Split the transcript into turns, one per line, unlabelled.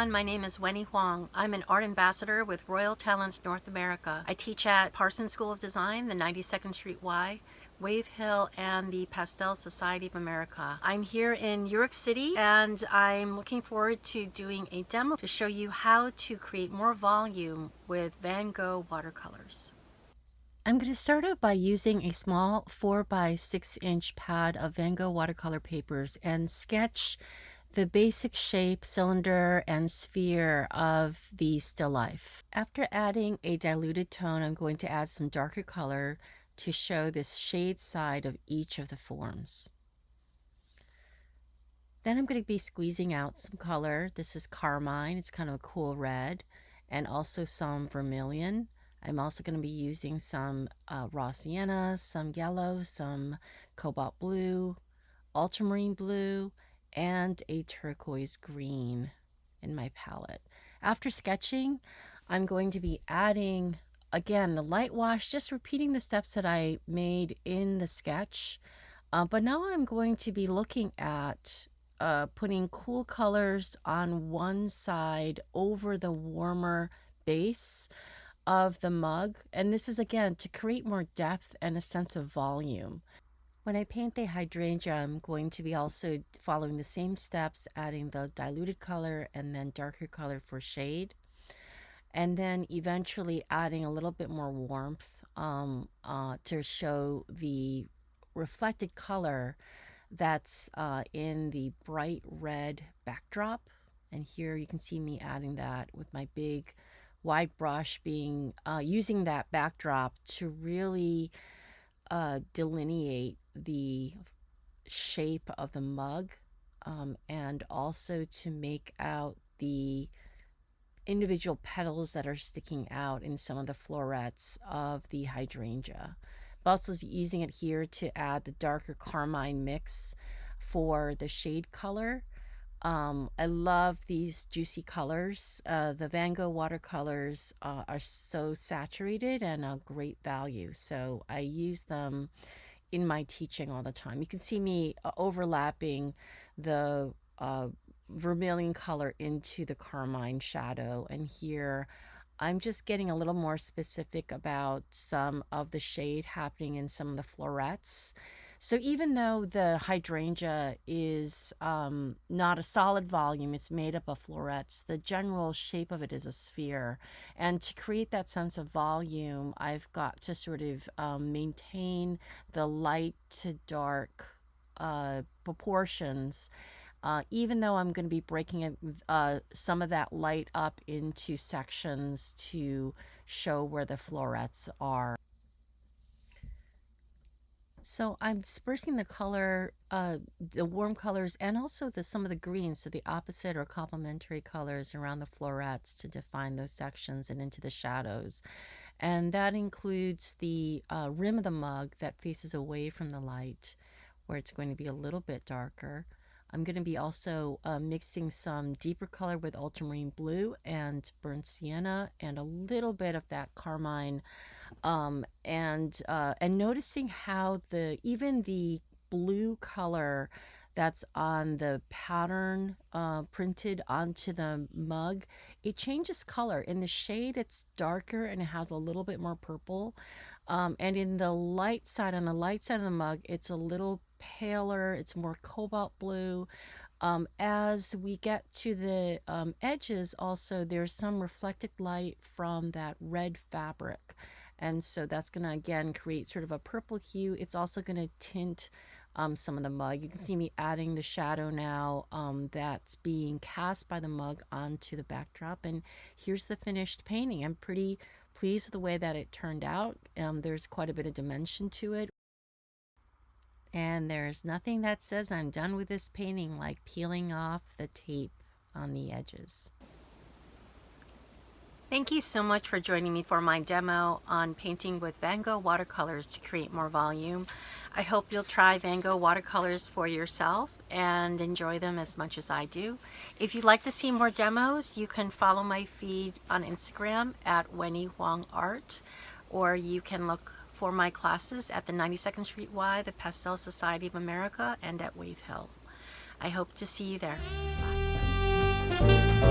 everyone, my name is Wennie Huang. I'm an art ambassador with Royal Talens North America. I teach at Parsons School of Design, the 92nd Street Y, Wave Hill, and the Pastel Society of America. I'm here in New York City and I'm looking forward to doing a demo to show you how to create more volume with Van Gogh watercolors. I'm going to start out by using a small 4 by 6 inch pad of Van Gogh watercolor papers and sketch the basic shape, cylinder, and sphere of the still life. After adding a diluted tone, I'm going to add some darker color to show this shade side of each of the forms. Then I'm going to be squeezing out some color. This is carmine, it's kind of a cool red, and also some vermilion. I'm also going to be using some raw sienna, some yellow, some cobalt blue, ultramarine blue, and a turquoise green in my palette. After sketching, I'm going to be adding, again, the light wash, just repeating the steps that I made in the sketch. But now I'm going to be looking at putting cool colors on one side over the warmer base of the mug. And this is, again, to create more depth and a sense of volume. When I paint the hydrangea, I'm going to be also following the same steps, adding the diluted color and then darker color for shade. And then eventually adding a little bit more warmth to show the reflected color that's in the bright red backdrop. And here you can see me adding that with my big wide brush, using that backdrop to really delineate the shape of the mug, and also to make out the individual petals that are sticking out in some of the florets of the hydrangea. I'm also using it here to add the darker carmine mix for the shade color. I love these juicy colors. The Van Gogh watercolors are so saturated and a great value, so I use them in my teaching all the time. You can see me overlapping the vermilion color into the carmine shadow, and here I'm just getting a little more specific about some of the shade happening in some of the florets. So even though the hydrangea is not a solid volume, it's made up of florets, the general shape of it is a sphere. And to create that sense of volume, I've got to sort of maintain the light to dark proportions. Even though I'm going to be breaking some of that light up into sections to show where the florets are. So I'm dispersing the color, the warm colors, and also some of the greens, so the opposite or complementary colors around the florets to define those sections and into the shadows. And that includes the rim of the mug that faces away from the light, where it's going to be a little bit darker. I'm going to be also mixing some deeper color with ultramarine blue and burnt sienna and a little bit of that carmine, and noticing how even the blue color that's on the pattern printed onto the mug, it changes color. In the shade, it's darker and it has a little bit more purple. And in the light side, on the light side of the mug, it's a little paler, it's more cobalt blue. As we get to the edges, also there's some reflected light from that red fabric. And so that's going to, again, create sort of a purple hue. It's also going to tint some of the mug. You can see me adding the shadow now that's being cast by the mug onto the backdrop. And here's the finished painting. I'm pretty pleased with the way that it turned out. There's quite a bit of dimension to it. And there's nothing that says I'm done with this painting like peeling off the tape on the edges. Thank you so much for joining me for my demo on painting with Van Gogh watercolors to create more volume. I hope you'll try Van Gogh watercolors for yourself and enjoy them as much as I do. If you'd like to see more demos, you can follow my feed on Instagram at Wennie Huang Art, or you can look for my classes at the 92nd Street Y, the Pastel Society of America, and at Wave Hill. I hope to see you there. Bye.